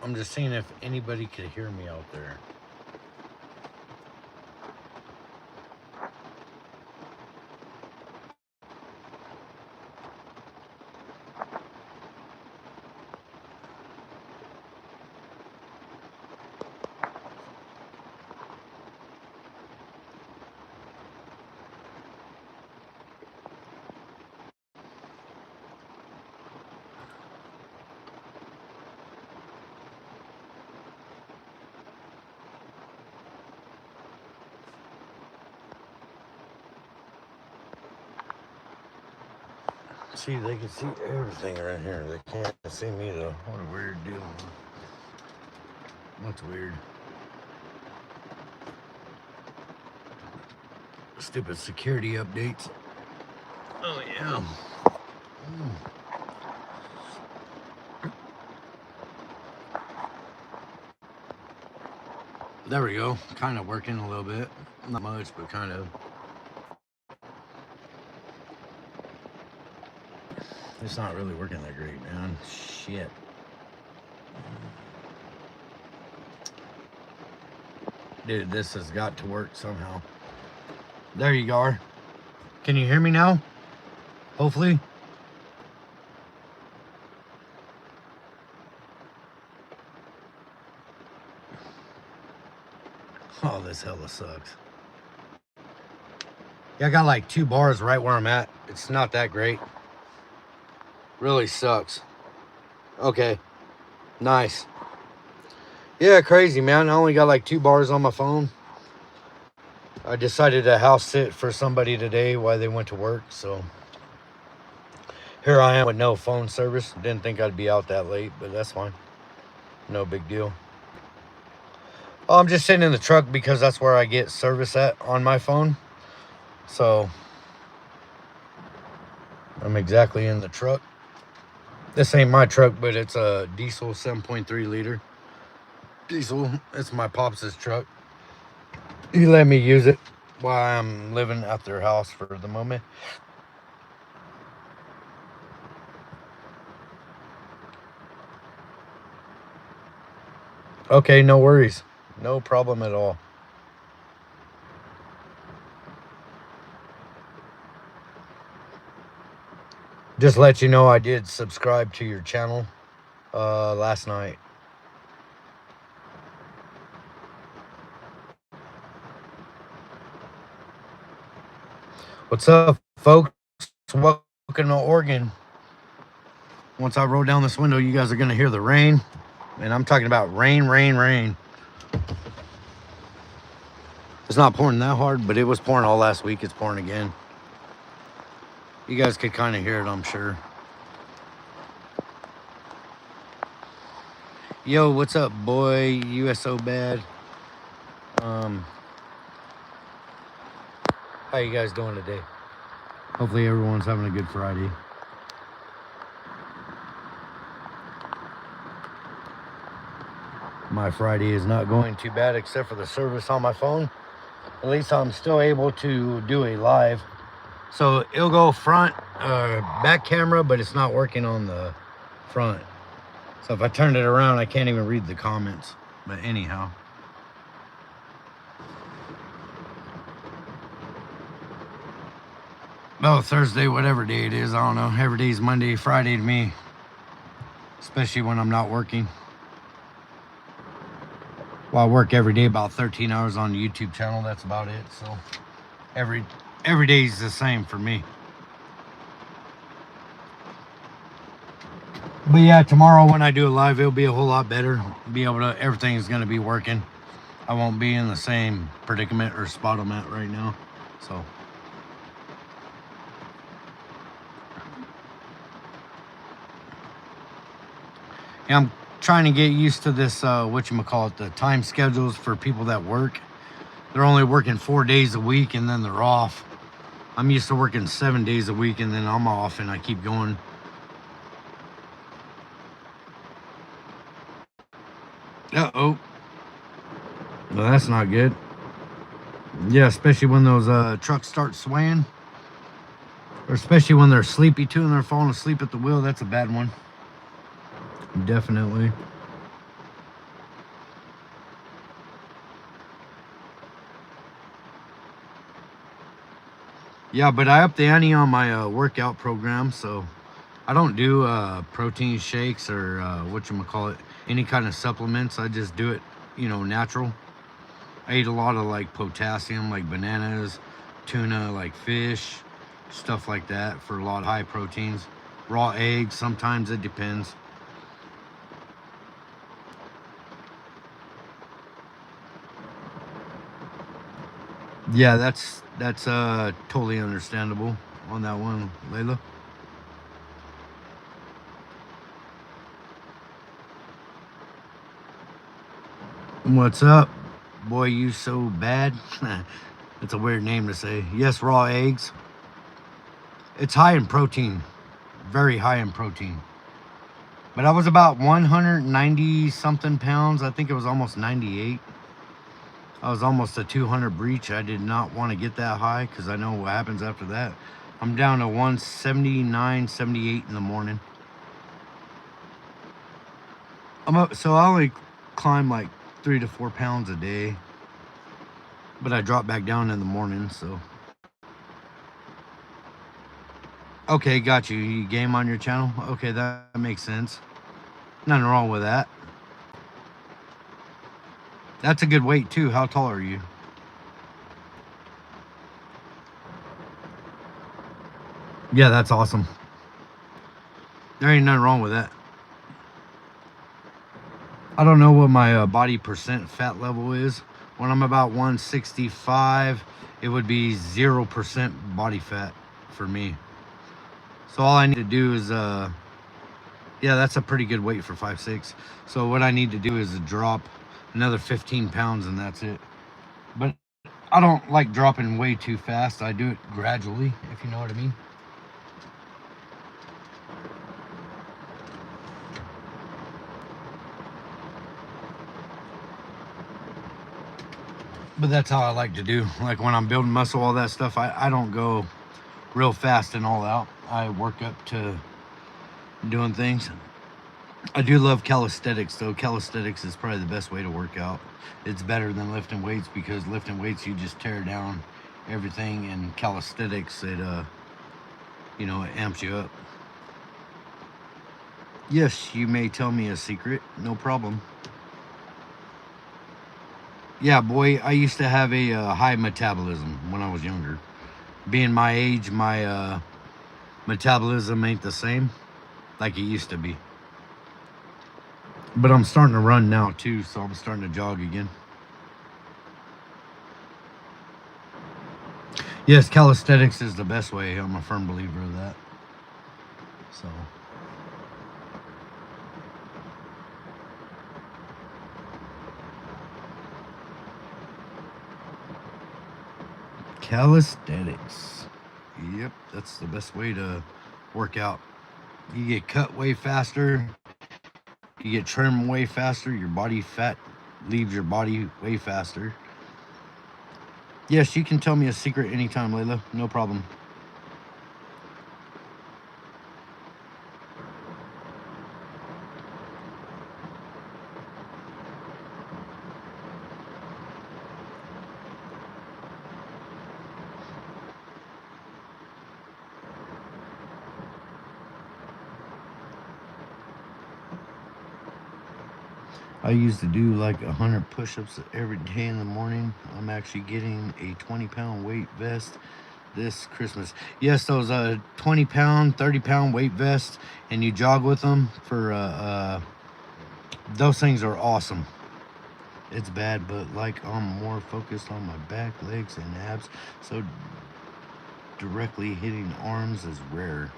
I'm just seeing if anybody could hear me out there. See, they can see everything right here. They can't see me though. What a weird deal. What's weird? Stupid security updates. Oh yeah. There we go. Kind of working a little bit. Not much, but kind of. It's not really working that great, man. Shit. Dude, this has got to work somehow. There you are. Can you hear me now? Hopefully. Oh, this hella sucks. Yeah, I got like 2 bars right where I'm at. It's not that great. Really sucks. Okay. Nice. Yeah, crazy, man. I only got like 2 bars on my phone. I decided to house sit for somebody today while they went to work, so here I am with no phone service. Didn't think I'd be out that late, but that's fine. No big deal. Oh, I'm just sitting in the truck because that's where I get service at on my phone. So I'm exactly in the truck. This ain't my truck, but it's a diesel 7.3 liter. Diesel. It's my pops' truck. He let me use it while I'm living at their house for the moment. Okay, no worries. No problem at all. Just let you know I did subscribe to your channel last night. What's up, folks? Welcome to Oregon. Once I roll down this window, you guys are going to hear the rain. And I'm talking about rain, rain, rain. It's not pouring that hard, but it was pouring all last week. It's pouring again. You guys could kind of hear it, I'm sure. Yo, what's up, boy? USO bad. How you guys doing today? Hopefully everyone's having a good Friday. My Friday is not going too bad except for the service on my phone. At least I'm still able to do a live. So it'll go front, back camera, but it's not working on the front. So if I turn it around, I can't even read the comments. But anyhow. Oh, Thursday, whatever day it is, I don't know. Every day's Monday, Friday to me. Especially when I'm not working. Well, I work every day about 13 hours on the YouTube channel. That's about it. So every day is the same for me. But yeah, tomorrow when I do a live, it'll be a whole lot better. Everything's going to be working. I won't be in the same predicament or spot I'm at right now. So. Yeah, I'm trying to get used to this, the time schedules for people that work. They're only working 4 days a week and then they're off. I'm used to working 7 days a week and then I'm off and I keep going. Uh-oh. Well, that's not good. Yeah, especially when those trucks start swaying. Or especially when they're sleepy too and they're falling asleep at the wheel. That's a bad one. Definitely. Yeah, but I upped the ante on my workout program, so I don't do protein shakes or whatchamacallit, any kind of supplements. I just do it, natural. I eat a lot of like potassium, like bananas, tuna, like fish, stuff like that for a lot of high proteins. Raw eggs, sometimes it depends. Yeah, that's totally understandable on that one, Layla. What's up? Boy, you so bad. That's a weird name to say. Yes, raw eggs. It's high in protein, very high in protein. But I was about 190 something pounds. I think it was almost 98. I was almost a 200 breach. I did not want to get that high because I know what happens after that. I'm down to 179, 78 in the morning. So I only climb like 3 to 4 pounds a day, but I drop back down in the morning. So okay, got you. You game on your channel. Okay, that makes sense. Nothing wrong with that. That's a good weight too. How tall are you? Yeah, that's awesome. There ain't nothing wrong with that. I don't know what my body percent fat level is. When I'm about 165, it would be 0% body fat for me. So all I need to do is, yeah, that's a pretty good weight for 5'6". So what I need to do is drop another 15 pounds and that's it. But I don't like dropping way too fast. I do it gradually, if you know what I mean. But that's how I like to do. Like when I'm building muscle, all that stuff, I don't go real fast and all out. I work up to doing things. I do love calisthenics though. Calisthenics is probably the best way to work out. It's better than lifting weights because lifting weights, you just tear down everything, and calisthenics, it amps you up. Yes, you may tell me a secret, no problem. Yeah, boy, I used to have a high metabolism when I was younger. Being my age, my metabolism ain't the same like it used to be. But I'm starting to run now too, so I'm starting to jog again. Yes, calisthenics is the best way. I'm a firm believer of that. So, calisthenics. Yep, that's the best way to work out. You get cut way faster, you get trimmed way faster, your body fat leaves your body way faster. Yes, you can tell me a secret anytime, Layla. No problem. I used to do like 100 push-ups every day in the morning. I'm actually getting a 20-pound weight vest this Christmas. Yes, those 20-pound, 30-pound weight vests, and you jog with them for those things are awesome. It's bad, but like I'm more focused on my back, legs, and abs, so directly hitting arms is rare.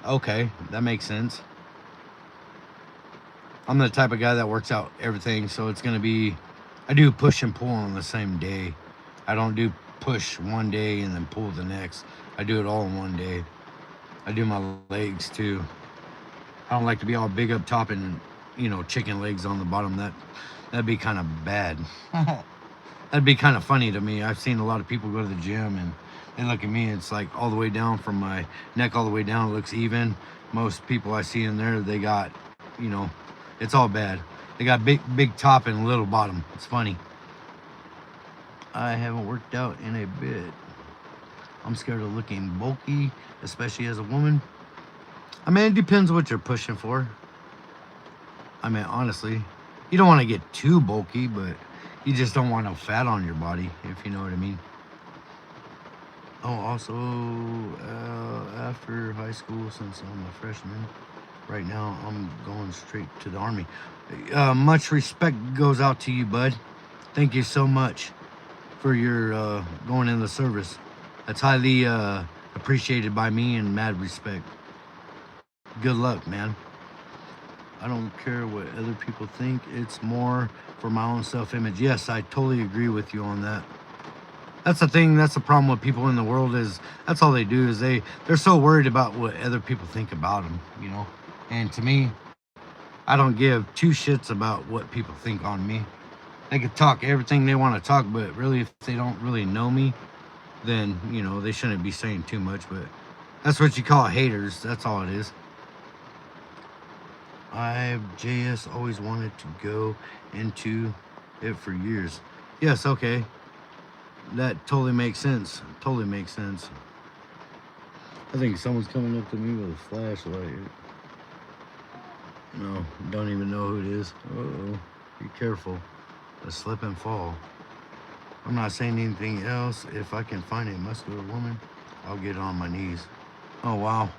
Okay, that makes sense. I'm the type of guy that works out everything, so it's gonna be, I do push and pull on the same day. I don't do push one day and then pull the next. I do it all in one day. I do my legs too. I don't like to be all big up top and chicken legs on the bottom. That'd be kind of bad. That'd be kind of funny to me. I've seen a lot of people go to the gym and they look at me, it's like all the way down from my neck all the way down, it looks even. Most people I see in there, they got, it's all bad. They got big top and little bottom. It's funny. I haven't worked out in a bit. I'm scared of looking bulky, especially as a woman. I mean, it depends what you're pushing for. I mean, honestly, you don't want to get too bulky, but you just don't want no fat on your body, if you know what I mean. Oh, also, after high school, since I'm a freshman, right now I'm going straight to the Army. Much respect goes out to you, bud. Thank you so much for your going in the service. That's highly appreciated by me and mad respect. Good luck, man. I don't care what other people think. It's more for my own self-image. Yes, I totally agree with you on that. That's the thing. That's the problem with people in the world is that's all they do is they're so worried about what other people think about them, you know. And to me, I don't give two shits about what people think on me. They could talk everything they want to talk, but really, if they don't really know me, then you know they shouldn't be saying too much. But that's what you call haters. That's all it is. I've JS always wanted to go into it for years. Yes, okay. That totally makes sense. Totally makes sense. I think someone's coming up to me with a flashlight. No, don't even know who it is. Uh-oh. Be careful. A slip and fall. I'm not saying anything else. If I can find a muscular woman, I'll get on my knees. Oh, wow.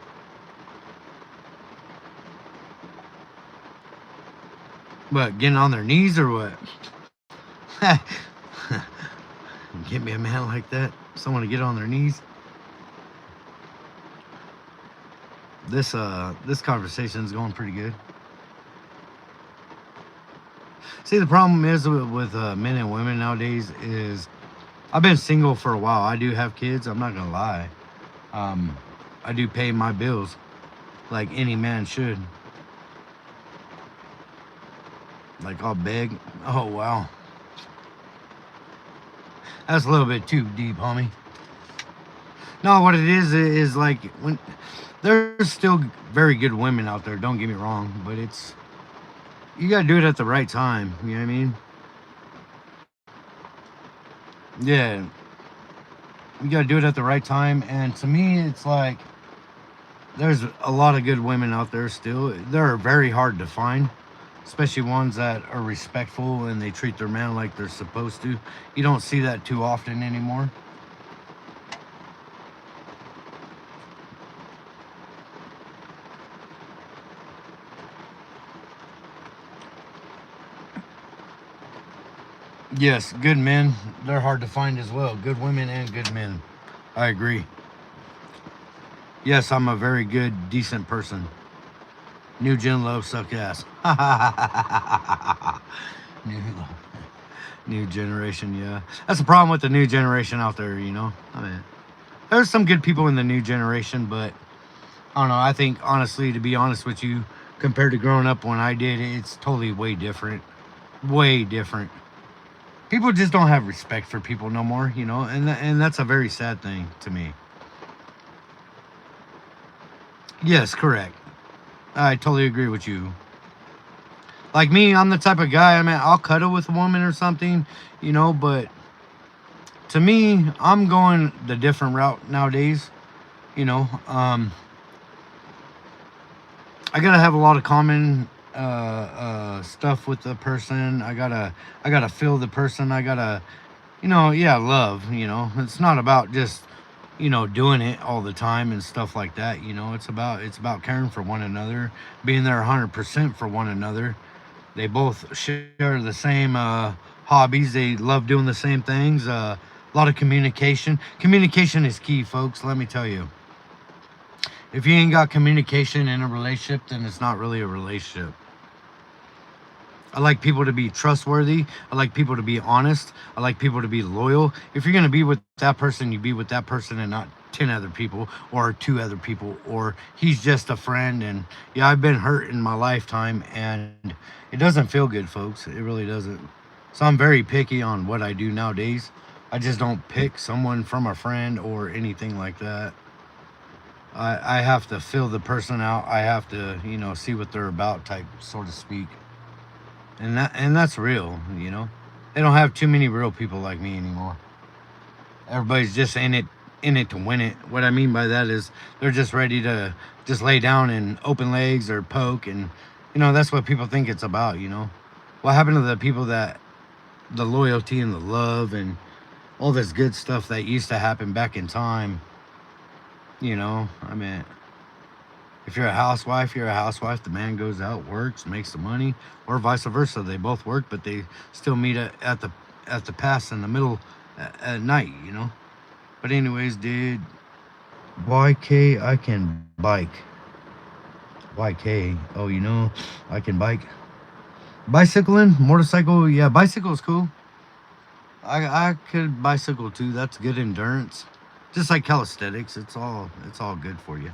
What, getting on their knees or what? Get me a man like that. Someone to get on their knees. This conversation is going pretty good. See, the problem is with men and women nowadays is I've been single for a while. I do have kids. I'm not gonna lie. I do pay my bills like any man should. Like I'll beg. Oh wow. That's a little bit too deep, homie. No, what it is like when there's still very good women out there, don't get me wrong, but it's you gotta do it at the right time, you know what I mean? Yeah. You gotta do it at the right time, and to me it's like there's a lot of good women out there still. They're very hard to find, especially ones that are respectful and they treat their man like they're supposed to. You don't see that too often anymore. Yes, good men, they're hard to find as well. Good women and good men. I agree. Yes, I'm a very good, decent person. New gen love suck ass. new, new generation, yeah. That's the problem with the new generation out there, you know? I mean, there's some good people in the new generation, but I don't know. I think, honestly, to be honest with you, compared to growing up when I did, it's totally way different. Way different. People just don't have respect for people no more, you know? And that's a very sad thing to me. Yes, correct. I totally agree with you. Like me, I'm the type of guy, I mean, I'll cuddle with a woman or something, you know, but to me, I'm going the different route nowadays, you know. I gotta have a lot of common stuff with the person. I gotta feel the person. I gotta, you know, yeah, love, you know. It's not about just, you know, doing it all the time and stuff like that, you know. It's about caring for one another, being there 100% for one another. They both share the same hobbies. They love doing the same things. A lot of communication. Communication is key, folks. Let me tell you. If you ain't got communication in a relationship, then it's not really a relationship. I like people to be trustworthy. I like people to be honest. I like people to be loyal. If you're going to be with that person, you be with that person and not 10 other people or 2 other people, or he's just a friend. And yeah, I've been hurt in my lifetime and it doesn't feel good, folks. It really doesn't. So I'm very picky on what I do nowadays. I just don't pick someone from a friend or anything like that. I have to fill the person out. I have to, you know, see what they're about, type, so to speak. And that's real, you know. They don't have too many real people like me anymore. Everybody's just in it in it to win it. What I mean by that is they're just ready to just lay down and open legs or poke, and that's what people think it's about. What happened to the people that the loyalty and the love and all this good stuff that used to happen back in time? I mean, if you're a housewife, you're a housewife. The man goes out, works, makes the money, or vice versa. They both work, but they still meet at the pass in the middle at night. But anyways, dude, YK, I can bike. YK, oh, I can bike. Bicycling, motorcycle, yeah, bicycle is cool. I could bicycle too. That's good endurance. Just like calisthenics, it's all good for you.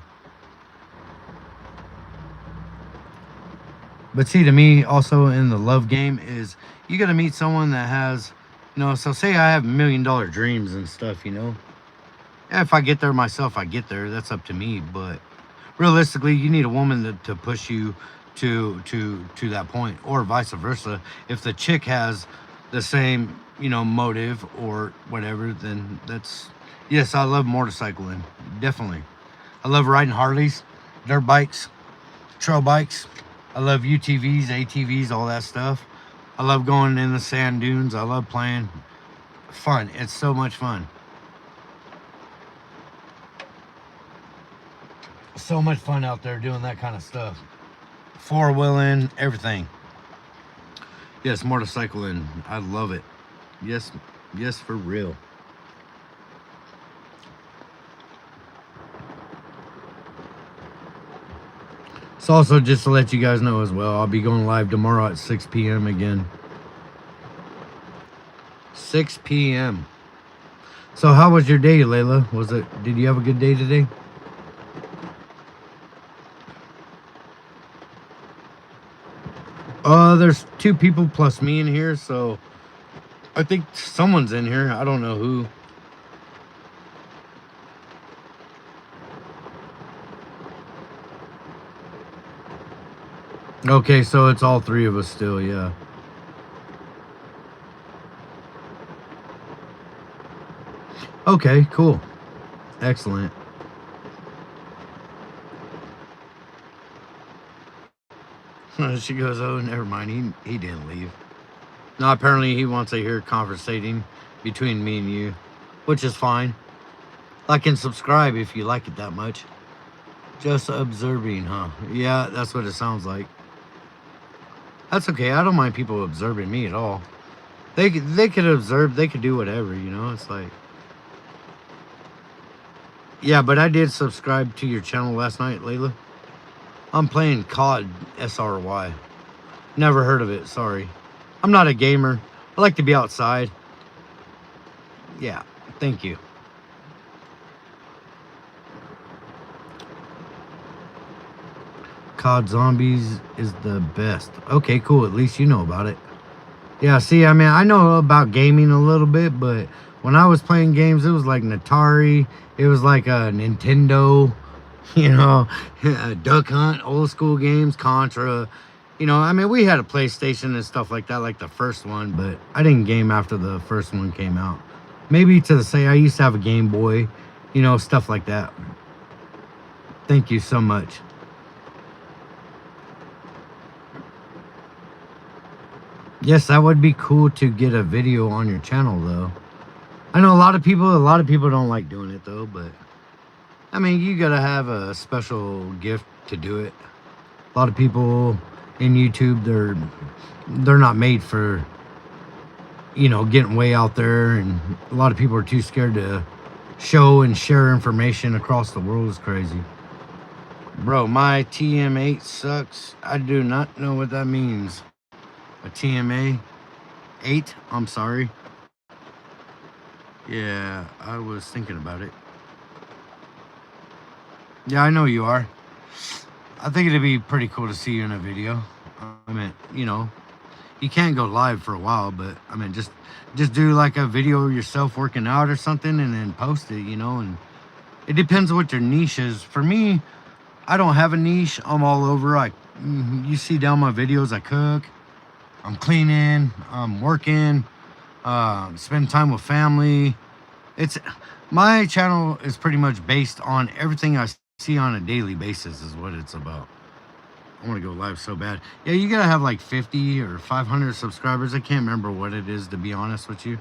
But see, to me, also in the love game is you got to meet someone that has, so say I have $1 million dreams and stuff, Yeah, if I get there myself, I get there. That's up to me. But realistically, you need a woman to push you to that point, or vice versa. If the chick has the same, motive or whatever, then that's, yes, I love motorcycling. Definitely. I love riding Harleys, dirt bikes, trail bikes. I love UTVs, ATVs, all that stuff. I love going in the sand dunes. I love playing. Fun. It's so much fun. So much fun out there doing that kind of stuff. Four-wheeling, everything. Yes, motorcycling. I love it. Yes, for real. So also, just to let you guys know as well, I'll be going live tomorrow at 6 p.m. again. 6 p.m. So how was your day, Layla? Did you have a good day today? There's 2 people plus me in here, so I think someone's in here. I don't know who. Okay, so it's all 3 of us still, yeah. Okay, cool. Excellent. She goes, oh, never mind. He didn't leave. No, apparently he wants to hear conversating between me and you, which is fine. Like and subscribe if you like it that much. Just observing, huh? Yeah, that's what it sounds like. That's okay. I don't mind people observing me at all. They could observe. They could do whatever, It's like... Yeah, but I did subscribe to your channel last night, Layla. I'm playing COD SRY. Never heard of it, sorry. I'm not a gamer. I like to be outside. Yeah, thank you. COD Zombies is the best. Okay, cool. At least you know about it. Yeah, see, I mean, I know about gaming a little bit, but when I was playing games, it was like an Atari. It was like a Nintendo, Duck Hunt, old school games, Contra. I mean, we had a PlayStation and stuff like that, like the first one, but I didn't game after the first one came out. Maybe to say I used to have a Game Boy, stuff like that. Thank you so much. Yes, that would be cool to get a video on your channel, though. I know a lot of people don't like doing it, though, but I mean, you gotta have a special gift to do it. A lot of people in YouTube, they're not made for, getting way out there, and a lot of people are too scared to show and share information across the world. Is crazy. Bro, my TM8 sucks. I do not know what that means. A TMA 8, I'm sorry. Yeah, I was thinking about it. Yeah, I know you are. I think it'd be pretty cool to see you in a video. I mean, you can't go live for a while, but I mean, just do like a video of yourself working out or something and then post it, and it depends what your niche is. For me, I don't have a niche. I'm all over. You see down my videos, I cook, I'm cleaning, I'm working, spend time with family. My channel is pretty much based on everything I see on a daily basis is what it's about. I want to go live so bad. Yeah, you gotta have like 50 or 500 subscribers. I can't remember what it is, to be honest with you.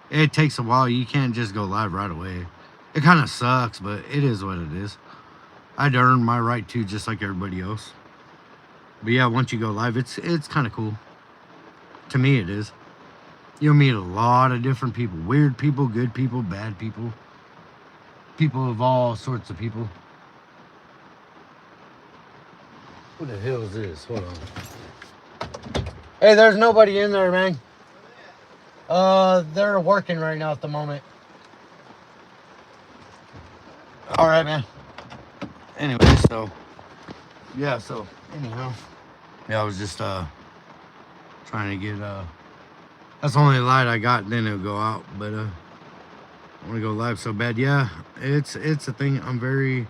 It takes a while. You can't just go live right away. It kind of sucks, but it is what it is. I'd earn my right to, just like everybody else. But yeah, once you go live, it's kind of cool. To me, it is. You'll meet a lot of different people. Weird people, good people, bad people. People of all sorts of people. What the hell is this? Hold on. Hey, there's nobody in there, man. They're working right now at the moment. All right, man. Anyway, so yeah, so anyhow, yeah, I was just trying to get that's the only light I got, then it'll go out. But I want to go live so bad. Yeah, it's a thing. I'm very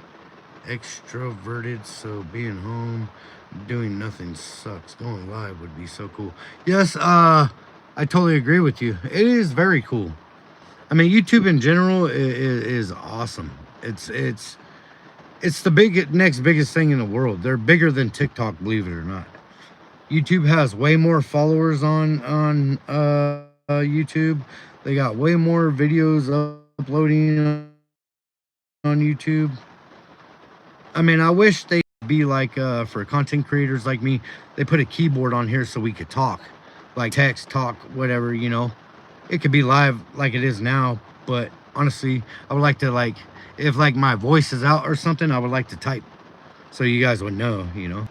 extroverted, so being home doing nothing sucks. Going live would be so cool. Yes, I totally agree with you. It is very cool. I mean, YouTube in general is awesome. It's the next biggest thing in the world. They're bigger than TikTok, believe it or not. YouTube has way more followers on YouTube. They got way more videos uploading on YouTube. I mean, I wish they'd be like for content creators like me, they put a keyboard on here so we could talk, like text, talk, whatever, you know. It could be live like it is now, but honestly, I would like to, like, if like my voice is out or something, I would like to type so you guys would know, you know.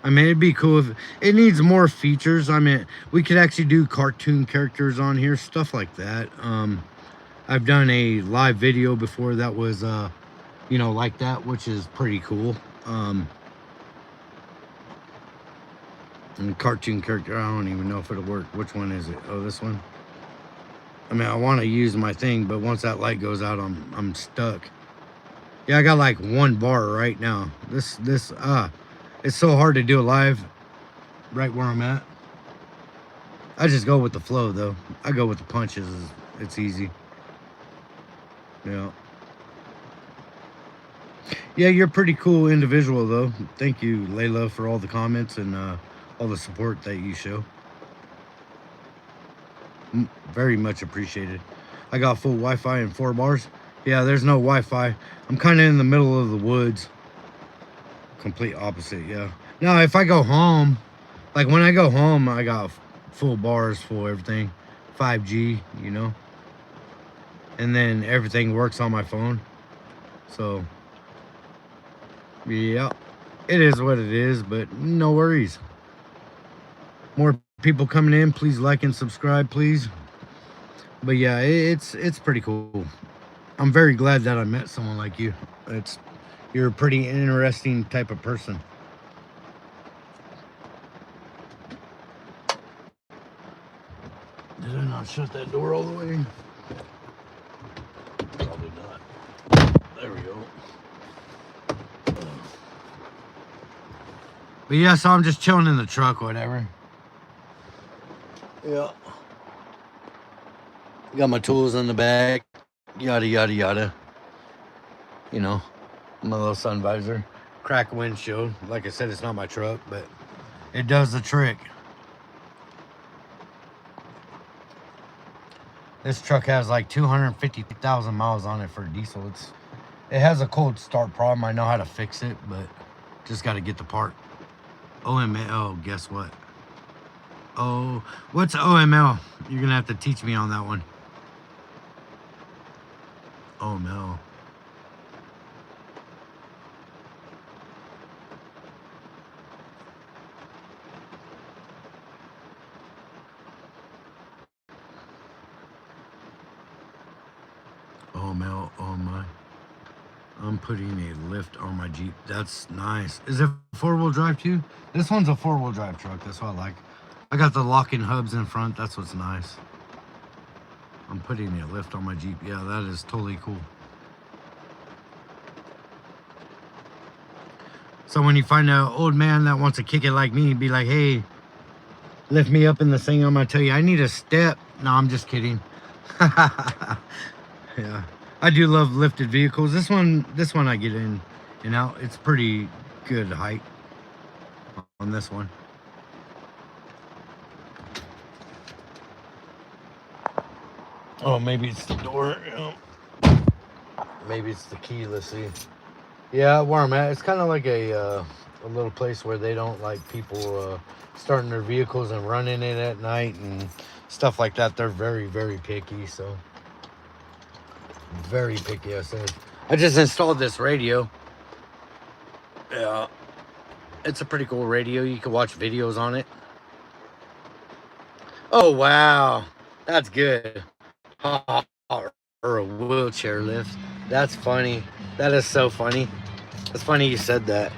I mean, it'd be cool if it needs more features. I mean, we could actually do cartoon characters on here, stuff like that. I've done a live video before that was, you know, like that, which is pretty cool. And cartoon character, I don't even know if it'll work. Which one is it? Oh, this one. I mean, I want to use my thing, but once that light goes out, I'm stuck. Yeah, I got like one bar right now. It's so hard to do it live right where I'm at. I just go with the flow, though. I go with the punches. It's easy. Yeah. Yeah, you're a pretty cool individual, though. Thank you, Layla, for all the comments and all the support that you show. Very much appreciated. I got full Wi-Fi and 4 bars. Yeah, there's no Wi-Fi. I'm kind of in the middle of the woods. Complete opposite, yeah. Now, if I go home, like when I go home, I got full bars, full everything. 5G, you know. And then everything works on my phone. So, yeah. It is what it is, but no worries. More people coming in, please like and subscribe, please. But yeah, it's pretty cool. I'm very glad that I met someone like you. You're a pretty interesting type of person. Did I not shut that door all the way? Probably not. There we go. But yeah, so I'm just chilling in the truck, whatever. Yeah. Got my tools in the bag. Yada, yada, yada. You know, my little sun visor. Crack windshield. Like I said, it's not my truck, but it does the trick. This truck has like 250,000 miles on it for diesel. It has a cold start problem. I know how to fix it, but just got to get the part. OML, oh, guess what? Oh, what's OML? You're going to have to teach me on that one. OML. OML, oh my. I'm putting a lift on my Jeep. That's nice. Is it 4-wheel drive too? This one's a 4-wheel drive truck. That's what I like. I got the locking hubs in front. That's what's nice. I'm putting a lift on my Jeep. Yeah, that is totally cool. So when you find an old man that wants to kick it like me, be like, hey, lift me up in the thing. I'm gonna tell you, I need a step. No, I'm just kidding. Yeah, I do love lifted vehicles. This one I get in and out. It's pretty good height on this one. Oh, maybe it's the door. Maybe it's the key. Let's see. Yeah, where I'm at, it's kind of like a little place where they don't like people starting their vehicles and running it at night and stuff like that. They're very, very picky. So very picky. I said. I just installed this radio. Yeah, it's a pretty cool radio. You can watch videos on it. Oh wow, that's good. Or a wheelchair lift. That's funny. That is so funny. It's funny you said that.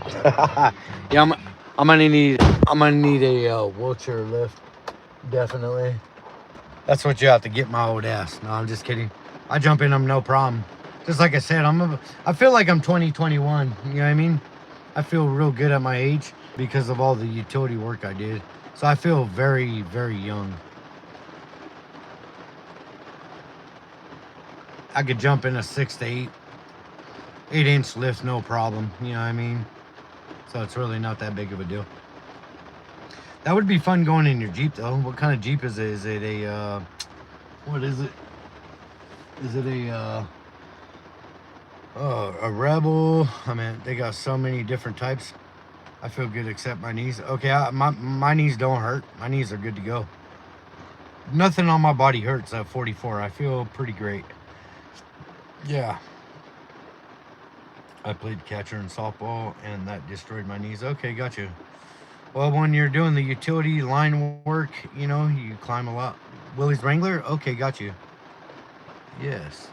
Yeah, I'm gonna need a wheelchair lift. Definitely. That's what you have to get my old ass. No, I'm just kidding. I jump in them no problem. Just like I said, I feel like I'm 2021. You know what I mean? I feel real good at my age because of all the utility work I did. So I feel very, very young. I could jump in a 6 to 8 inch lift, no problem. You know what I mean? So it's really not that big of a deal. That would be fun going in your Jeep though. What kind of Jeep is it? Is it a, what is it? Is it a Rebel? I mean, they got so many different types. I feel good except my knees. Okay, my knees don't hurt. My knees are good to go. Nothing on my body hurts at 44. I feel pretty great. Yeah. I played catcher in softball and that destroyed my knees. Okay, got you. Well, when you're doing the utility line work, you know, you climb a lot. Willie's Wrangler? Okay, got you. Yes.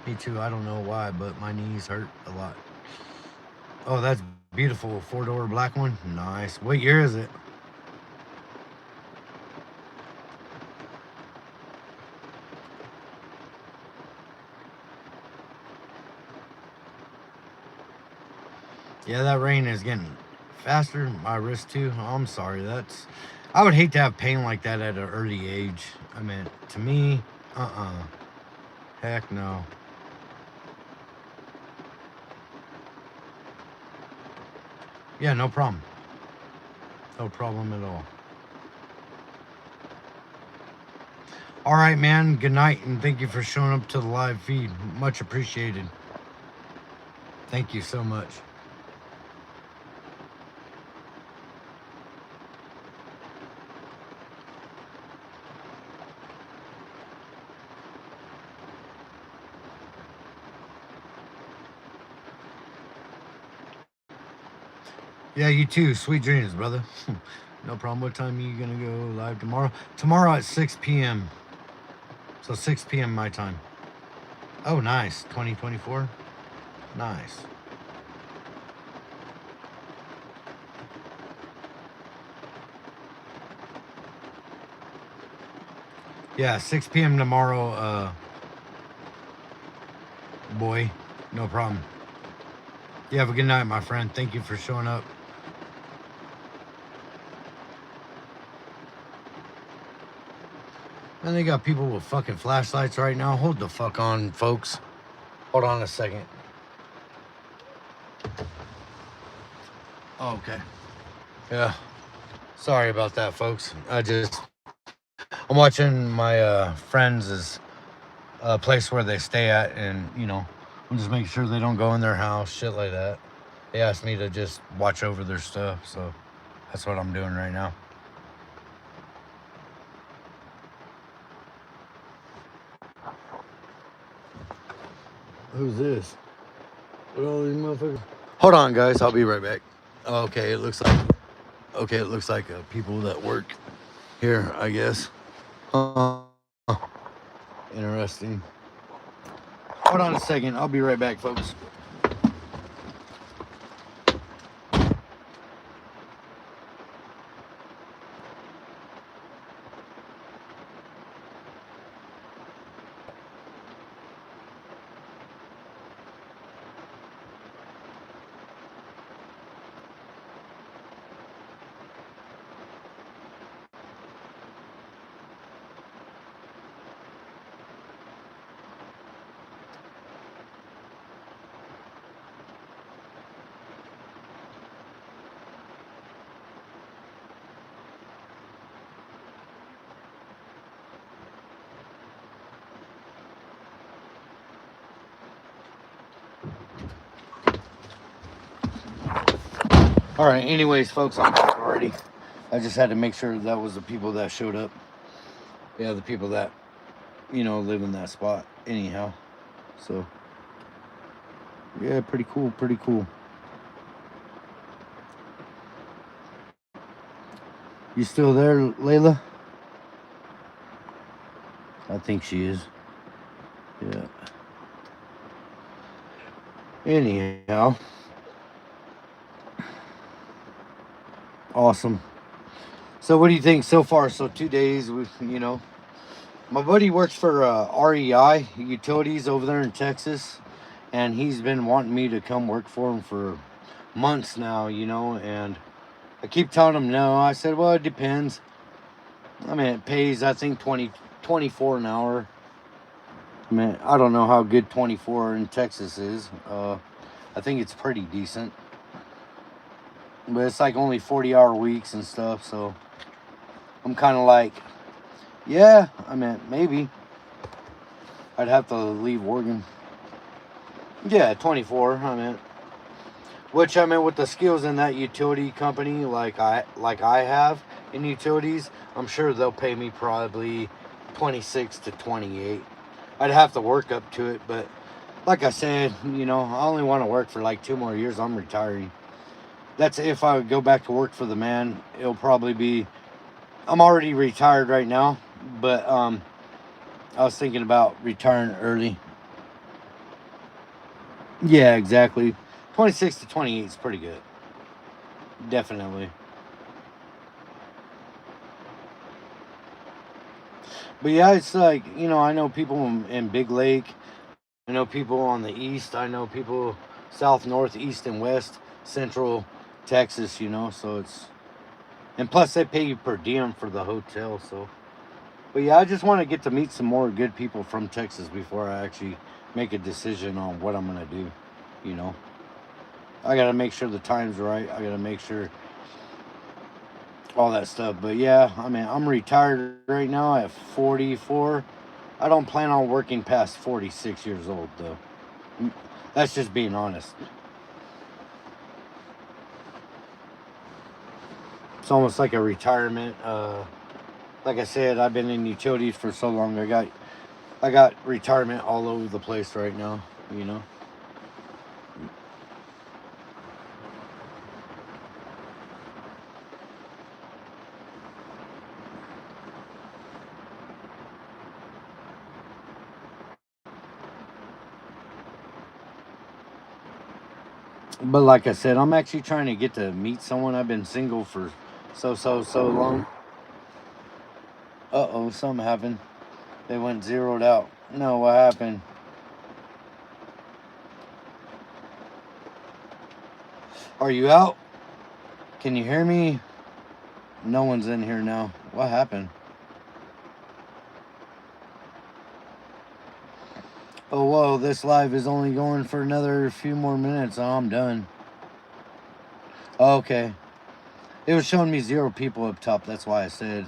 Me too. I don't know why, but my knees hurt a lot. Oh, that's beautiful. 4-door black one. Nice. What year is it? Yeah, that rain is getting faster. My wrist too. Oh, I'm sorry. I would hate to have pain like that at an early age. I mean, to me, heck no. Yeah, no problem. No problem at all. All right, man. Good night, and thank you for showing up to the live feed. Much appreciated. Thank you so much. Yeah, you too. Sweet dreams, brother. No problem. What time are you going to go live tomorrow? Tomorrow at 6 p.m. So 6 p.m. my time. Oh, nice. 2024. Nice. Yeah, 6 p.m. tomorrow, boy. No problem. You have a good night, my friend. Thank you for showing up. And they got people with fucking flashlights right now. Hold the fuck on, folks. Hold on a second. Oh, okay. Yeah. Sorry about that, folks. I'm watching my friends' place where they stay at, and you know, I'm just making sure they don't go in their house, shit like that. They asked me to just watch over their stuff, so that's what I'm doing right now. Who's this? What are all these motherfuckers? Hold on, guys. I'll be right back. Okay, it looks like people that work here, I guess. Interesting. Hold on a second. I'll be right back, folks. All right, anyways, folks, I'm back already. I just had to make sure that was the people that showed up. Yeah, the people that, live in that spot anyhow. So, yeah, pretty cool, pretty cool. You still there, Layla? I think she is. Yeah. Anyhow, awesome. So, what do you think so far? So, 2 days, my buddy works for REI Utilities over there in Texas, and he's been wanting me to come work for him for months now, and I keep telling him no. I said, well, it depends. I mean, it pays, I think, 24 an hour. I mean, I don't know how good 24 in Texas is. I think it's pretty decent. But it's like only 40-hour weeks and stuff, so I'm kind of like, yeah, I mean, maybe. I'd have to leave Oregon. Yeah, 24, I mean. Which, I mean, with the skills in that utility company, like I have in utilities, I'm sure they'll pay me probably 26 to 28. I'd have to work up to it, but like I said, I only want to work for like 2 more years. I'm retiring. That's if I would go back to work for the man. It'll probably be. I'm already retired right now, but I was thinking about retiring early. Yeah, exactly. 26 to 28 is pretty good. Definitely. But yeah, it's like, I know people in Big Lake. I know people on the east. I know people south, north, east, and west, central Texas, so it's. And plus, they pay you per diem for the hotel, so. But yeah, I just want to get to meet some more good people from Texas before I actually make a decision on what I'm going to do, you know. I got to make sure the time's right. I got to make sure all that stuff. But yeah, I mean, I'm retired right now at 44. I don't plan on working past 46 years old, though. That's just being honest. It's almost like a retirement. Like I said, I've been in utilities for so long. I got retirement all over the place right now, you know. But like I said, I'm actually trying to get to meet someone. I've been single for so long. Uh-oh, something happened. They went zeroed out. No, what happened? Are you out? Can you hear me? No one's in here now. What happened? Oh, whoa, this live is only going for another few more minutes. Oh, I'm done. Okay. It was showing me 0 people up top. That's why I said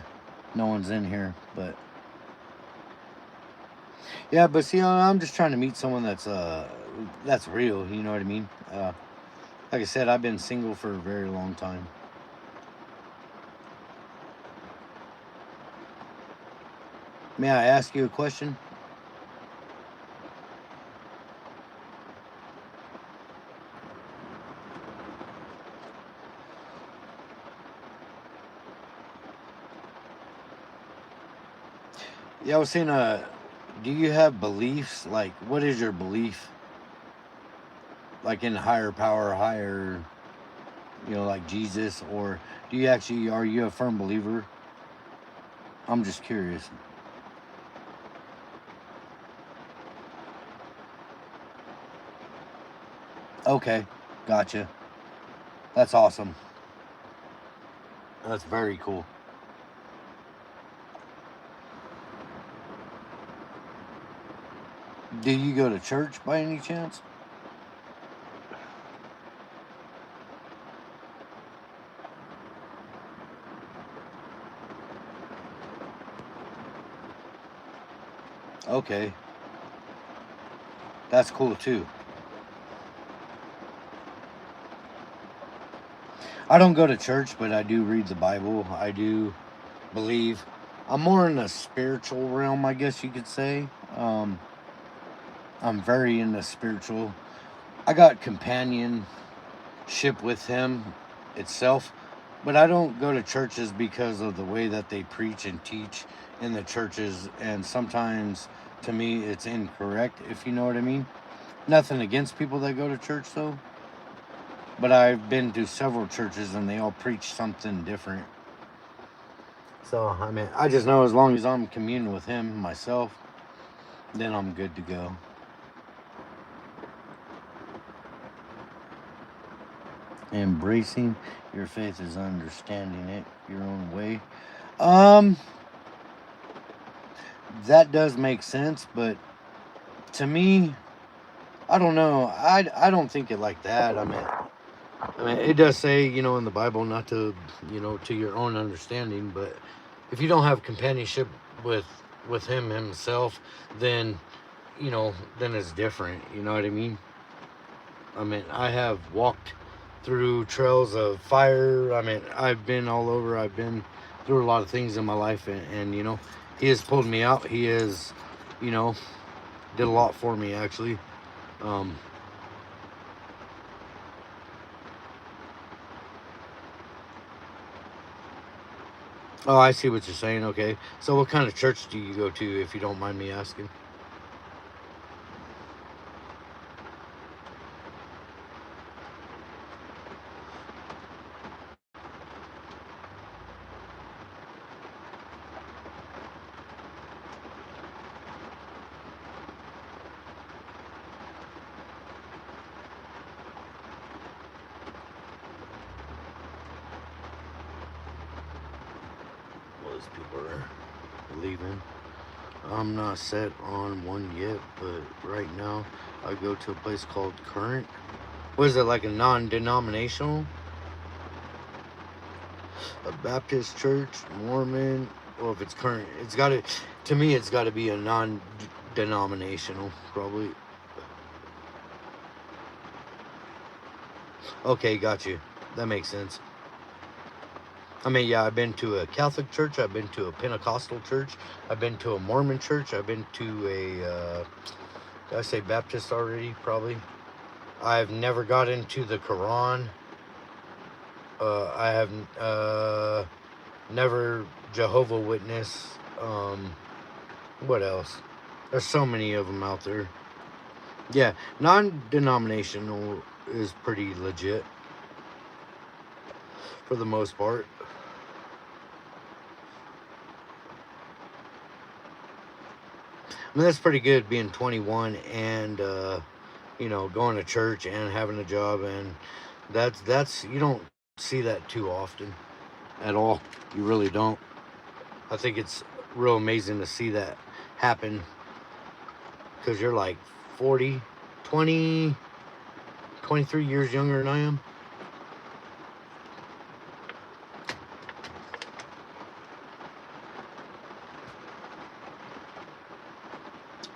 no one's in here. But yeah, but see, I'm just trying to meet someone that's real. You know what I mean? Like I said, I've been single for a very long time. May I ask you a question? Yeah, I was saying, do you have beliefs? Like, what is your belief? Like in higher power, higher, like Jesus, or are you a firm believer? I'm just curious. Okay, gotcha. That's awesome. That's very cool. Do you go to church by any chance? Okay, that's cool too. I don't go to church, but I do read the Bible. I do believe. I'm more in the spiritual realm, I guess you could say. Um, I'm very into spiritual. I got companionship with Him itself, but I don't go to churches because of the way that they preach and teach in the churches, and sometimes to me it's incorrect, if you know what I mean. Nothing against people that go to church though, but I've been to several churches and they all preach something different. So, I mean, I just know as long as I'm communing with Him myself, then I'm good to go. Embracing your faith is understanding it your own way. Um, that does make sense, but to me, I don't know. I don't think it like that. I mean, it does say, in the Bible not to, to your own understanding, but if you don't have companionship with Him Himself, then, then it's different. You know what I mean? I mean, I have walked through trails of fire. I mean, I've been all over. I've been through a lot of things in my life, and He has pulled me out. He has, you know, did a lot for me actually. Um, oh, I see what you're saying. Okay, so what kind of church do you go to, if you don't mind me asking? Well, these people are leaving. I'm not set on one yet, but right now I go to a place called Current. What is it, like a non-denominational? A Baptist church, Mormon? Well, if it's Current, it's got to. To me, it's got to be a non-denominational, probably. Okay, got you. That makes sense. I mean, yeah, I've been to a Catholic church. I've been to a Pentecostal church. I've been to a Mormon church. I've been to a. Did I say Baptist already? Probably. I've never got into the Quran. I have never Jehovah Witness. What else? There's so many of them out there. Yeah, non-denominational is pretty legit for the most part. I mean, that's pretty good being 21 and going to church and having a job, and that's you don't see that too often at all. You really don't. I think it's real amazing to see that happen because you're like 40, 20, 23 years younger than I am.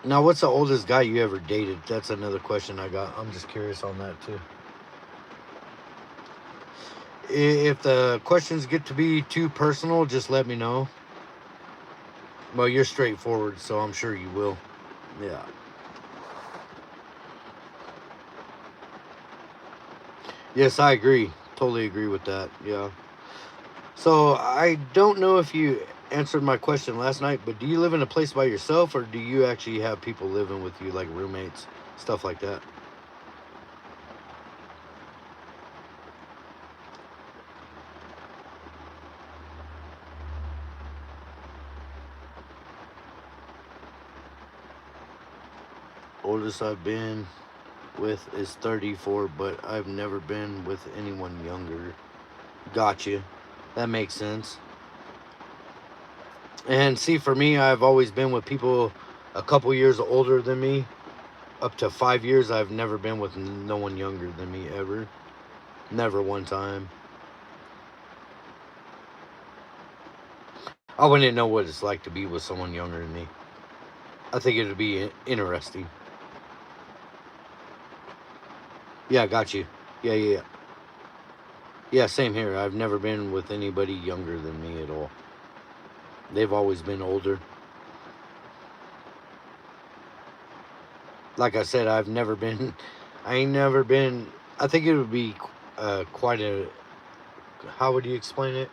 Now, what's the oldest guy you ever dated? That's another question I got. I'm just curious on that too. If the questions get to be too personal, just let me know. Well, you're straightforward, so I'm sure you will. Yeah. Yes, I agree. Totally agree with that. Yeah. So I don't know if you answered my question last night, but do you live in a place by yourself, or do you actually have people living with you, like roommates, stuff like that? Oldest I've been with is 34, but I've never been with anyone younger. Gotcha. That makes sense. And see, for me, I've always been with people a couple years older than me. Up to 5 years, I've never been with no one younger than me ever. Never one time. I wouldn't know what it's like to be with someone younger than me. I think it would be interesting. Yeah, got you. Yeah, yeah, yeah. Yeah, same here. I've never been with anybody younger than me at all. They've always been older. Like I said, I've never been. I ain't never been. I think it would be quite a. How would you explain it?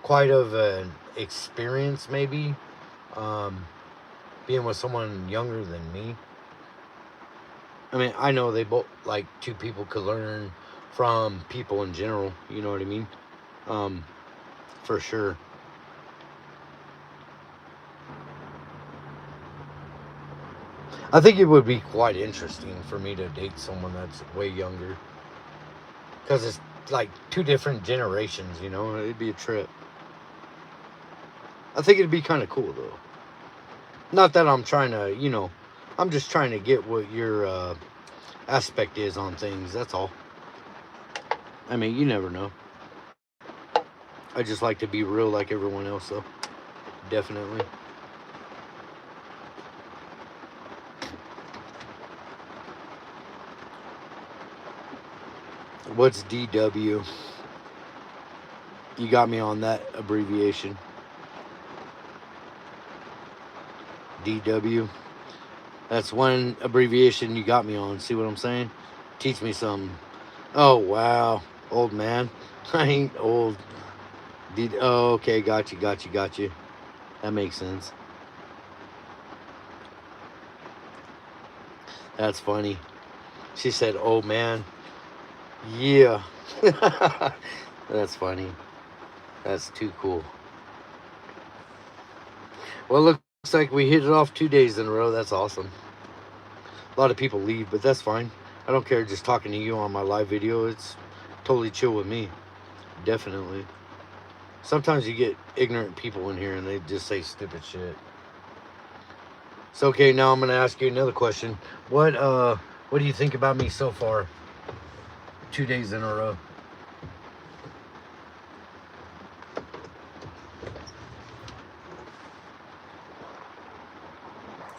Quite of an experience, maybe. Um, Being with someone younger than me. I mean, I know they both like two people could learn from people in general. You know what I mean? Um, for sure. I think it would be quite interesting for me to date someone that's way younger because it's like two different generations. You know, it'd be a trip. I think it'd be kind of cool though. Not that I'm trying to, I'm just trying to get what your aspect is on things. That's all. I mean, you never know. I just like to be real like everyone else, though. Definitely. What's DW? You got me on that abbreviation. DW. That's one abbreviation you got me on. See what I'm saying? Teach me something. Oh, wow. Old man. I ain't old. Oh, okay. Got you. That makes sense. That's funny. She said, oh, man. Yeah. That's funny. That's too cool. Well, it looks like we hit it off 2 days in a row. That's awesome. A lot of people leave, but that's fine. I don't care just talking to you on my live video. It's totally chill with me. Definitely. Sometimes you get ignorant people in here and they just say stupid shit. So okay, now I'm gonna ask you another question. What do you think about me so far? 2 days in a row.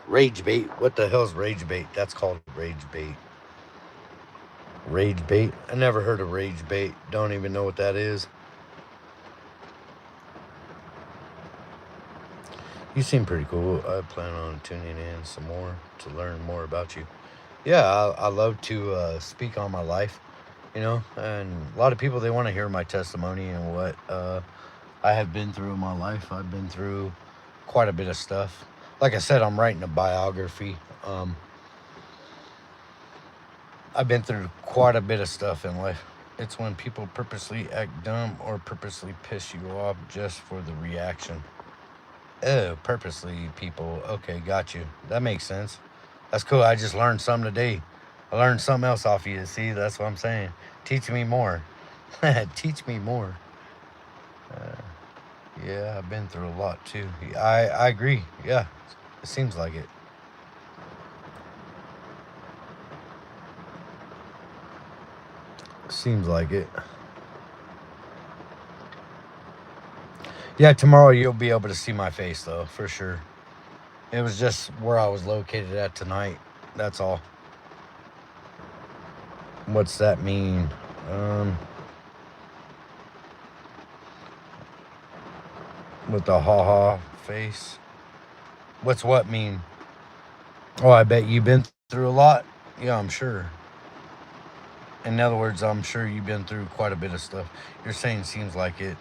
Rage bait. What the hell's rage bait? That's called rage bait. Rage bait? I never heard of rage bait. Don't even know what that is. You seem pretty cool. I plan on tuning in some more to learn more about you. Yeah, I love to speak on my life, and a lot of people, they want to hear my testimony and what I have been through in my life. I've been through quite a bit of stuff. Like I said, I'm writing a biography. I've been through quite a bit of stuff in life. It's when people purposely act dumb or purposely piss you off just for the reaction. Oh, purposely, people. Okay, got you. That makes sense. That's cool. I just learned something today. I learned something else off of you. See, that's what I'm saying. Teach me more. Teach me more. Uh, yeah, I've been through a lot too. I agree. Yeah, it seems like it. Seems like it. Yeah, tomorrow you'll be able to see my face though, for sure. It was just where I was located at tonight. That's all. What's that mean? Um, with the ha ha face. What's what mean? Oh, I bet you've been through a lot. Yeah, I'm sure. In other words, I'm sure you've been through quite a bit of stuff. You're saying seems like it.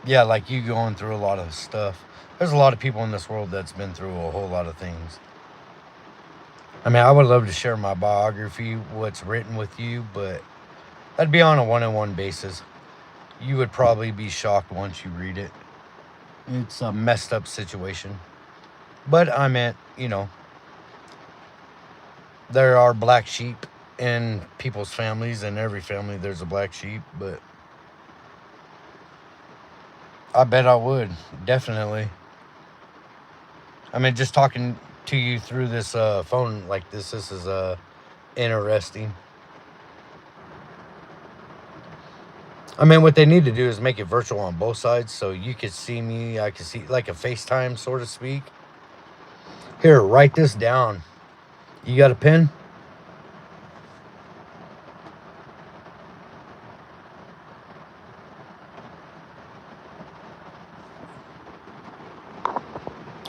Yeah, like you going through a lot of stuff. There's a lot of people in this world that's been through a whole lot of things. I mean, I would love to share my biography, what's written with you, but that'd be on a one-on-one basis. You would probably be shocked once you read it. It's a messed up situation. But I meant, there are black sheep in people's families. In every family, there's a black sheep. But I bet I would. Definitely. I mean, just talking to you through this phone like this is interesting. I mean, what they need to do is make it virtual on both sides so you could see me, I could see, like a FaceTime, so to speak. Here, write this down. You got a pen?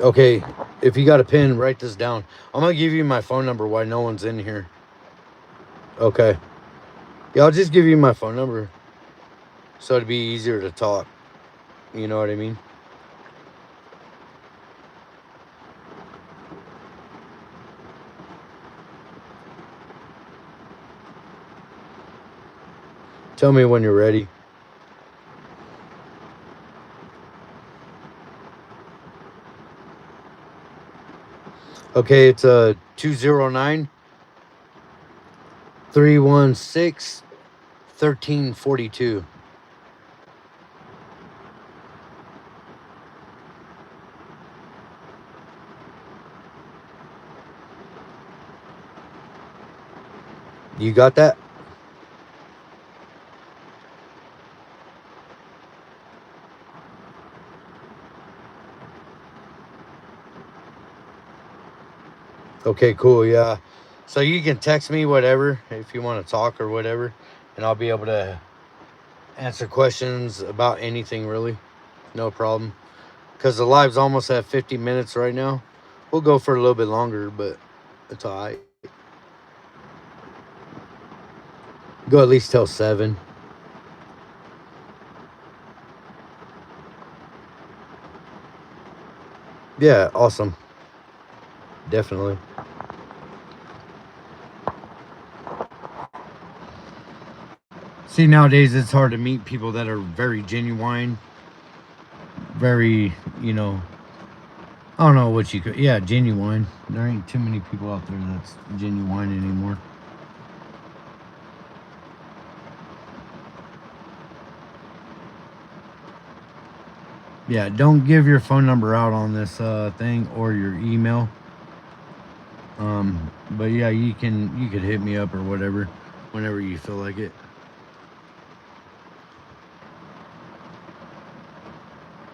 Okay, if you got a pen, write this down. I'm gonna give you my phone number while no one's in here. Okay. Yeah, I'll just give you my phone number so it'd be easier to talk. You know what I mean? Tell me when you're ready. Okay, it's 209 316 1342. You got that? Okay, cool. Yeah. So you can text me whatever if you want to talk or whatever, and I'll be able to answer questions about anything really. No problem. Because the live's almost at 50 minutes right now. We'll go for a little bit longer, but it's all right. Go at least till 7. Yeah, awesome. Definitely. See, nowadays it's hard to meet people that are very genuine, very, I don't know what you could, yeah, genuine. There ain't too many people out there that's genuine anymore. Yeah, don't give your phone number out on this thing or your email. But yeah, you could hit me up or whatever whenever you feel like it.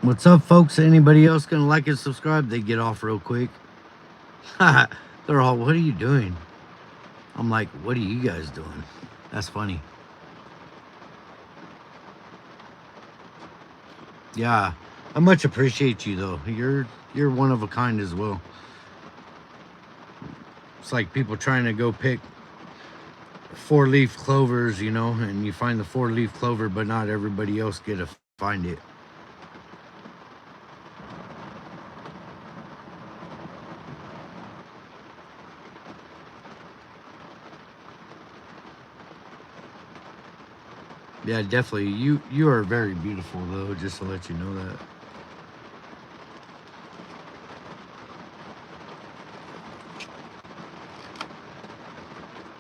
What's up, folks? Anybody else gonna like and subscribe? They get off real quick. They're all, what are you doing? I'm like, what are you guys doing? That's funny. Yeah, I much appreciate you though. You're one of a kind as well. It's like people trying to go pick 4-leaf clovers, and you find the 4-leaf clover, but not everybody else get to find it. Yeah, definitely. You are very beautiful though, just to let you know that.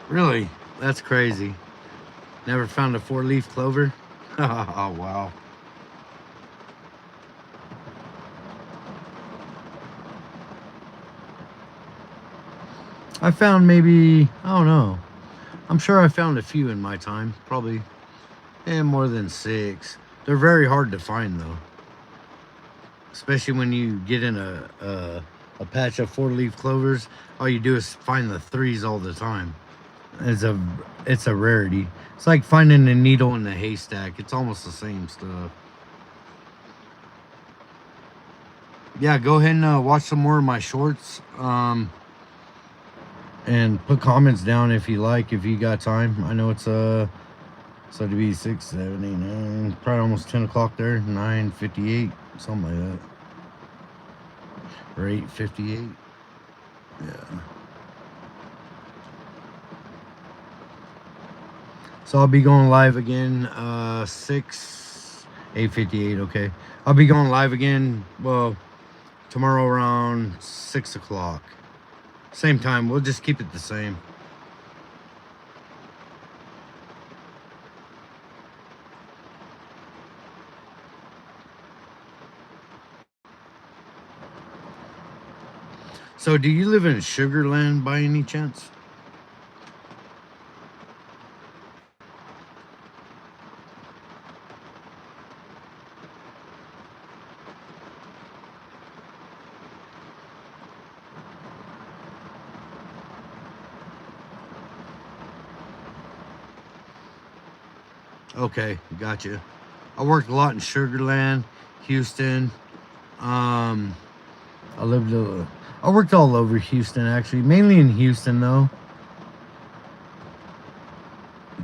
Really? That's crazy. Never found a 4-leaf clover? Oh wow. I found maybe, I don't know. I'm sure I found a few in my time. Probably more than 6. They're very hard to find though. Especially when you get in a patch of 4-leaf clovers, all you do is find the 3s all the time. It's a it's a rarity. It's like finding a needle in a haystack. It's almost the same stuff. Yeah, go ahead and watch some more of my shorts. And put comments down if you like, if you got time. I know it's so to be 6, 7, 8, 9, probably almost 10 o'clock there. 9:58, something like that, or 8:58. Yeah. So I'll be going live again. 8:58. Okay, I'll be going live again. Well, tomorrow around 6 o'clock. Same time. We'll just keep it the same. So, do you live in Sugarland by any chance? Okay, gotcha. I worked a lot in Sugarland, Houston. Um, I worked all over Houston, actually. Mainly in Houston, though.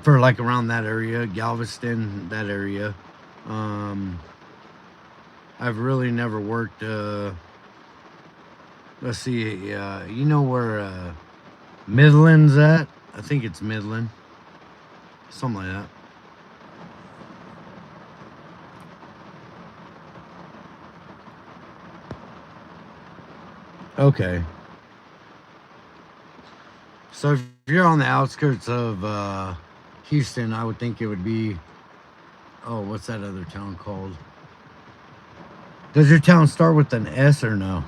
For like around that area, Galveston, that area. I've really never worked, let's see, you know where Midland's at? I think it's Midland. Something like that. Okay. So if you're on the outskirts of Houston, I would think it would be, oh, what's that other town called? Does your town start with an S or no?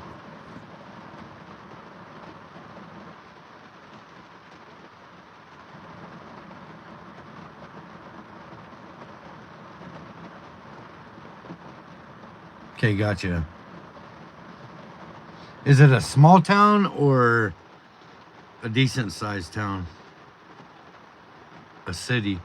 Okay, gotcha. Is it a small town or a decent sized town? A city?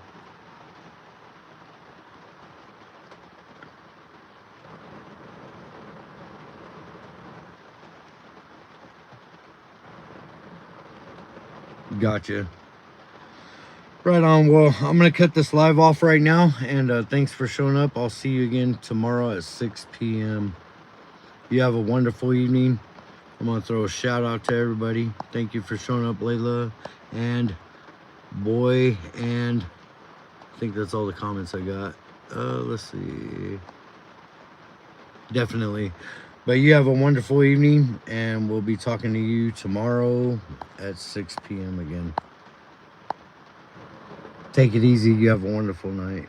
Gotcha. Right on. Well, I'm going to cut this live off right now. And thanks for showing up. I'll see you again tomorrow at 6 p.m. You have a wonderful evening. I'm going to throw a shout out to everybody. Thank you for showing up, Layla and Boy. And I think that's all the comments I got. Let's see. Definitely. But you have a wonderful evening. And we'll be talking to you tomorrow at 6 p.m. again. Take it easy. You have a wonderful night.